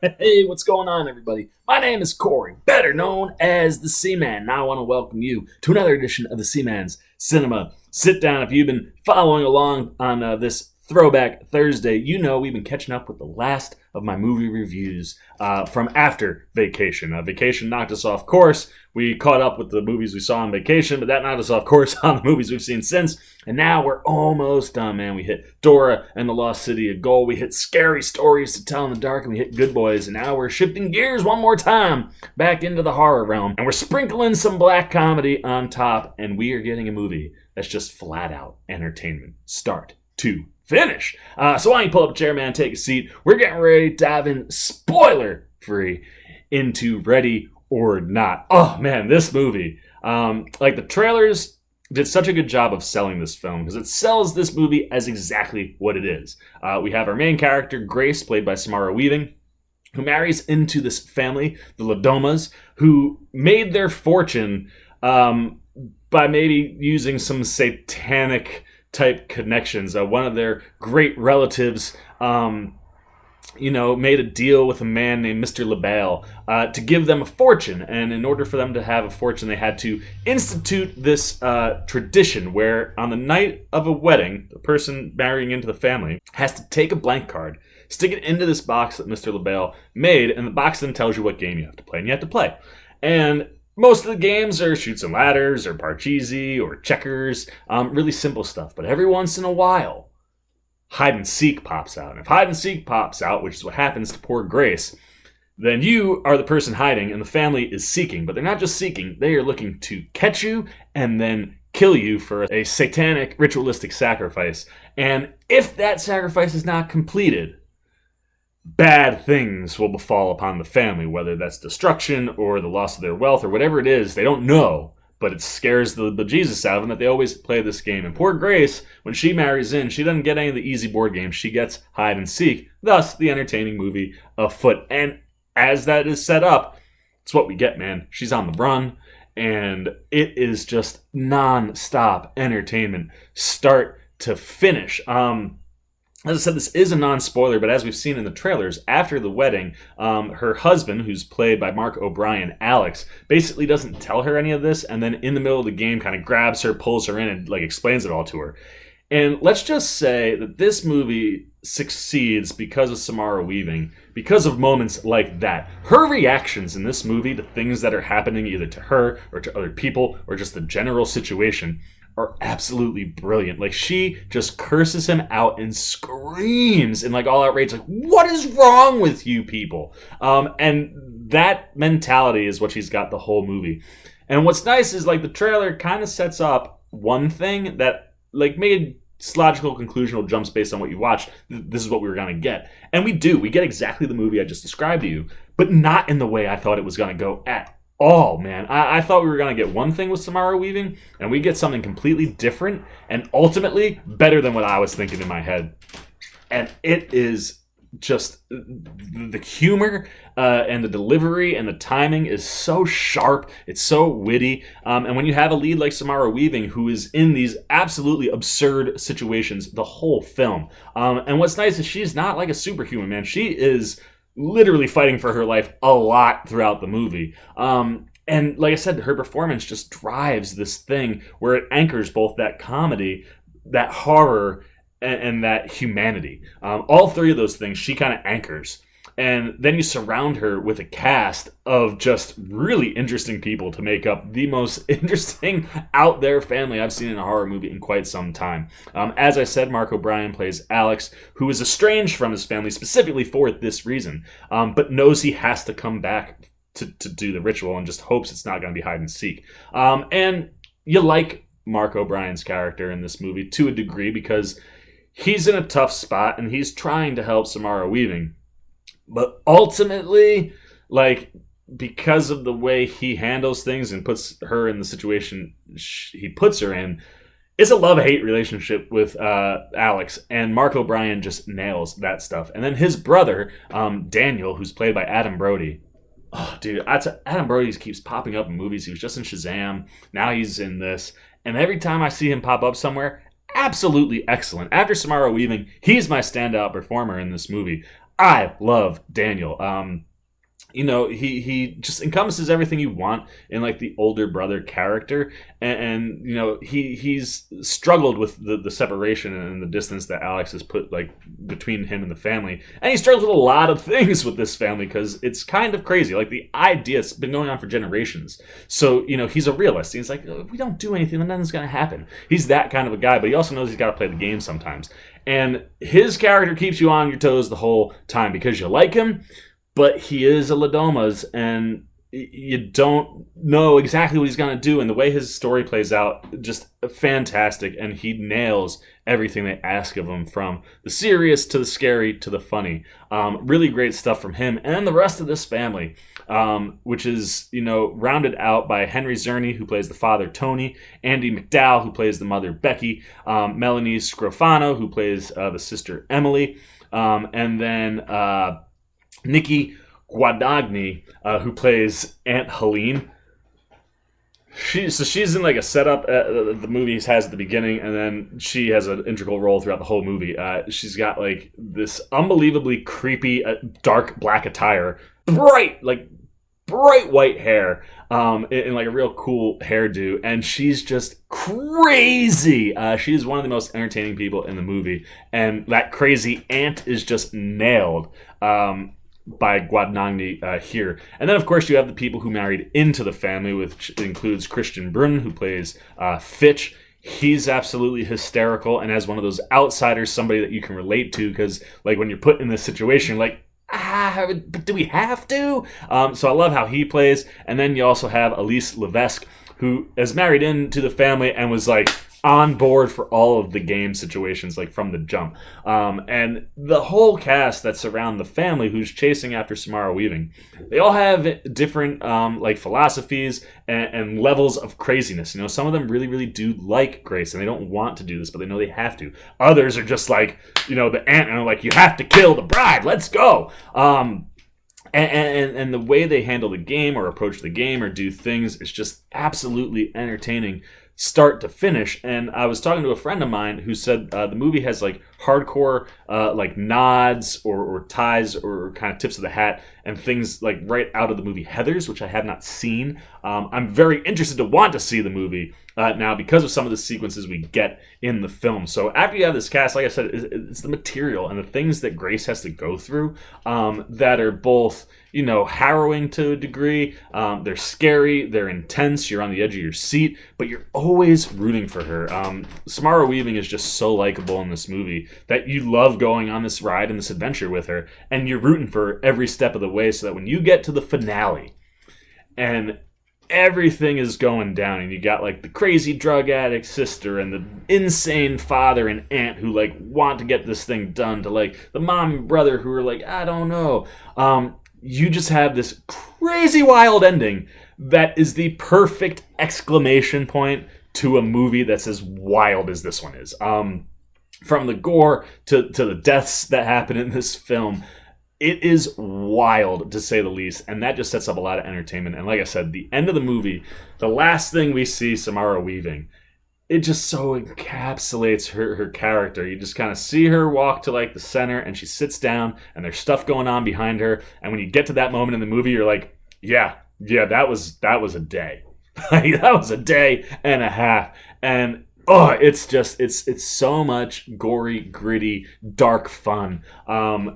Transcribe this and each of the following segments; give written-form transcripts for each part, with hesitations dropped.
Hey, what's going on, everybody? My name is Corey, better known as the Seaman. Now I want to welcome you to another edition of the Seaman's Cinema Sit Down. If you've been following along on this Throwback Thursday, you know we've been catching up with the last of my movie reviews from after vacation. Vacation knocked us off course. We caught up with the movies we saw on vacation, but that knocked us off course on the movies we've seen since. And now we're almost done, man. We hit Dora and the Lost City of Gold. We hit Scary Stories to Tell in the Dark, and we hit Good Boys. And now we're shifting gears one more time back into the horror realm. And we're sprinkling some black comedy on top, and we are getting a movie that's just flat out entertainment. Start to finish. So why don't you pull up a chair, man, take a seat. We're getting ready to dive in spoiler free into Ready or Not. Oh man, this movie, like the trailers did such a good job of selling this film because it sells this movie as exactly what it is. We have our main character, Grace, played by Samara Weaving, who marries into this family, the Ladomas, who made their fortune by maybe using some satanic type connections. One of their great relatives, made a deal with a man named Mr. LaBelle to give them a fortune. And in order for them to have a fortune, they had to institute this tradition where on the night of a wedding, the person marrying into the family has to take a blank card, stick it into this box that Mr. LaBelle made, and the box then tells you what game you have to play, and you have to play. And most of the games are Chutes and Ladders or Parcheesi or checkers, really simple stuff. But every once in a while, hide and seek pops out. And if hide and seek pops out, which is what happens to poor Grace, then you are the person hiding and the family is seeking. But they're not just seeking, they are looking to catch you and then kill you for a satanic ritualistic sacrifice. And if that sacrifice is not completed, bad things will befall upon the family, whether that's destruction or the loss of their wealth or whatever it is. They don't know, but it scares the bejesus out of them that they always play this game. And poor Grace, when she marries in, she doesn't get any of the easy board games. She gets hide and seek, thus the entertaining movie afoot. And as that is set up, it's what we get, man. She's on the run, and it is just non-stop entertainment, start to finish. As I said, this is a non-spoiler, but as we've seen in the trailers, after the wedding, her husband, who's played by Mark O'Brien, Alex, basically doesn't tell her any of this, and then in the middle of the game kind of grabs her, pulls her in, and explains it all to her. And let's just say that this movie succeeds because of Samara Weaving, because of moments like that. Her reactions in this movie to things that are happening either to her or to other people or just the general situation are absolutely brilliant. She just curses him out and screams in all outrage, what is wrong with you people? And that mentality is what she's got the whole movie. And what's nice is the trailer kind of sets up one thing that made logical conclusional jumps based on what you watched. This is what we were going to get. And we get exactly the movie I just described to you, but not in the way I thought it was going to go at all, man. I thought we were going to get one thing with Samara Weaving, and we get something completely different and ultimately better than what I was thinking in my head. And it is just the humor and the delivery and the timing is so sharp. It's so witty. And when you have a lead like Samara Weaving, who is in these absolutely absurd situations the whole film. And what's nice is she's not like a superhuman, man. She is literally fighting for her life a lot throughout the movie. And like I said, her performance just drives this thing where it anchors both that comedy, that horror, and that humanity. All three of those things she kind of anchors. And then you surround her with a cast of just really interesting people to make up the most interesting out there family I've seen in a horror movie in quite some time. As I said, Mark O'Brien plays Alex, who is estranged from his family specifically for this reason, but knows he has to come back to do the ritual and just hopes it's not going to be hide and seek. And you like Mark O'Brien's character in this movie to a degree because he's in a tough spot and he's trying to help Samara Weaving. But ultimately, because of the way he handles things and puts her in the situation he puts her in, it's a love-hate relationship with Alex. And Mark O'Brien just nails that stuff. And then his brother, Daniel, who's played by Adam Brody. Oh, dude, Adam Brody keeps popping up in movies. He was just in Shazam. Now he's in this. And every time I see him pop up somewhere, absolutely excellent. After Samara Weaving, he's my standout performer in this movie. I love Daniel. He just encompasses everything you want in like the older brother character, and he's struggled with the separation and the distance that Alex has put like between him and the family, and he struggles with a lot of things with this family because it's kind of crazy. Like the idea's been going on for generations, so he's a realist. He's like, if we don't do anything, then nothing's gonna happen. He's that kind of a guy, but he also knows he's got to play the game sometimes, and his character keeps you on your toes the whole time because you like him. But he is a Ladoma's, and you don't know exactly what he's going to do. And the way his story plays out, just fantastic. And he nails everything they ask of him, from the serious to the scary to the funny. Really great stuff from him and the rest of this family, which is, rounded out by Henry Czerny, who plays the father, Tony, Andy McDowell, who plays the mother, Becky, Melanie Scrofano, who plays the sister, Emily, and then Nikki Guadagni, who plays Aunt Helene. She's in like a setup the movie has at the beginning, and then she has an integral role throughout the whole movie. She's got like this unbelievably creepy dark black attire, bright white hair, in like a real cool hairdo, and she's just crazy. She's one of the most entertaining people in the movie, and that crazy aunt is just nailed by Guadagnini here. And then, of course, you have the people who married into the family, which includes Christian Brun, who plays Fitch. He's absolutely hysterical, and as one of those outsiders, somebody that you can relate to, because like when you're put in this situation, you're like, but do we have to? So I love how he plays. And then you also have Elise Levesque, who is married into the family and was like on board for all of the game situations, like from the jump. And the whole cast that surround the family who's chasing after Samara Weaving, they all have different like philosophies and levels of craziness. Some of them really, really do like Grace, and they don't want to do this, but they know they have to. Others are just like, the aunt, and are like, you have to kill the bride, let's go. And the way they handle the game or approach the game or do things is just absolutely entertaining, start to finish. And I was talking to a friend of mine who said the movie has like hardcore like nods or ties or kind of tips of the hat and things like right out of the movie Heathers, which I have not seen. I'm very interested to want to see the movie now because of some of the sequences we get in the film. So after you have this cast, like I said, it's the material and the things that Grace has to go through that are both, harrowing to a degree. They're scary, they're intense, you're on the edge of your seat, but you're always rooting for her. Samara Weaving is just so likable in this movie that you love going on this ride and this adventure with her, and you're rooting for her every step of the way, so that when you get to the finale and everything is going down and you got like the crazy drug addict sister and the insane father and aunt who like want to get this thing done, to like the mom and brother who are like, I don't know, you just have this crazy wild ending that is the perfect exclamation point to a movie that's as wild as this one is. From the gore to the deaths that happen in this film, it is wild, to say the least, and that just sets up a lot of entertainment. And like I said, the end of the movie, the last thing we see Samara Weaving, it just so encapsulates her character. You just kind of see her walk to like the center, and she sits down, and there's stuff going on behind her. And when you get to that moment in the movie, you're like, yeah, that was a day. That was a day and a half. And it's just, it's so much gory, gritty, dark fun.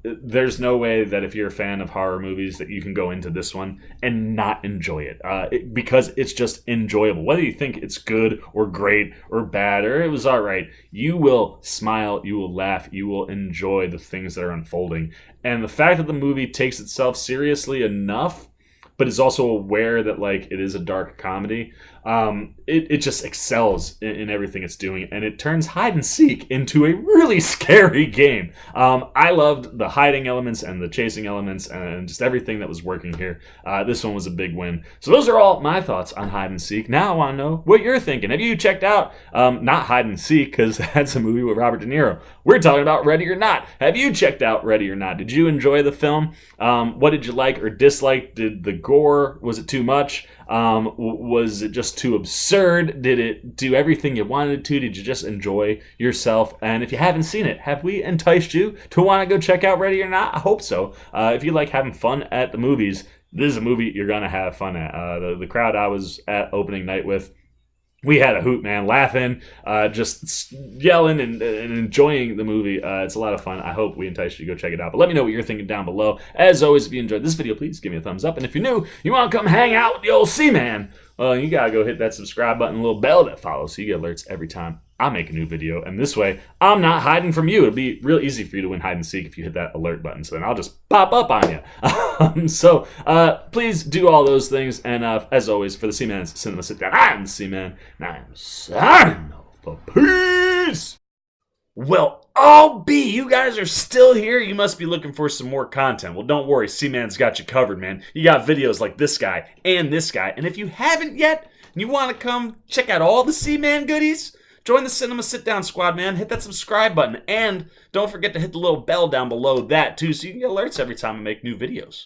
There's no way that if you're a fan of horror movies that you can go into this one and not enjoy it, because it's just enjoyable. Whether you think it's good or great or bad or it was all right, you will smile, you will laugh, you will enjoy the things that are unfolding. And the fact that the movie takes itself seriously enough, but is also aware that like it is a dark comedy, it just excels in everything it's doing, and it turns hide and seek into a really scary game. I loved the hiding elements and the chasing elements and just everything that was working here. This one was a big win. So those are all my thoughts on hide and seek. Now I want to know what you're thinking. Have you checked out not Hide and Seek, because that's a movie with Robert De Niro. We're talking about Ready or Not. Have you checked out Ready or Not? Did you enjoy the film? What did you like or dislike? Did the gore? Was it too much? Was it just too absurd? Did it do everything you wanted it to? Did you just enjoy yourself? And if you haven't seen it, have we enticed you to want to go check out Ready or Not? I hope so. If you like having fun at the movies, this is a movie you're going to have fun at. The crowd I was at opening night with, we had a hoot, man, laughing, just yelling and enjoying the movie. It's a lot of fun. I hope we entice you to go check it out. But let me know what you're thinking down below. As always, if you enjoyed this video, please give me a thumbs up. And if you're new, you want to come hang out with the old C-Man, you got to go hit that subscribe button, little bell that follows so you get alerts every time I make a new video. And this way, I'm not hiding from you. It'll be real easy for you to win hide and seek if you hit that alert button. So then I'll just pop up on you. So please do all those things. And as always, for the C-Man's Cinema Sit Down, I'm the C-Man, and I am signing off for peace. Well, you guys are still here. You must be looking for some more content. Well, don't worry. C-Man's got you covered, man. You got videos like this guy and this guy. And if you haven't yet, and you want to come check out all the C-Man goodies, join the Cinema Sit Down squad, man. Hit that subscribe button. And don't forget to hit the little bell down below that, too, so you can get alerts every time I make new videos.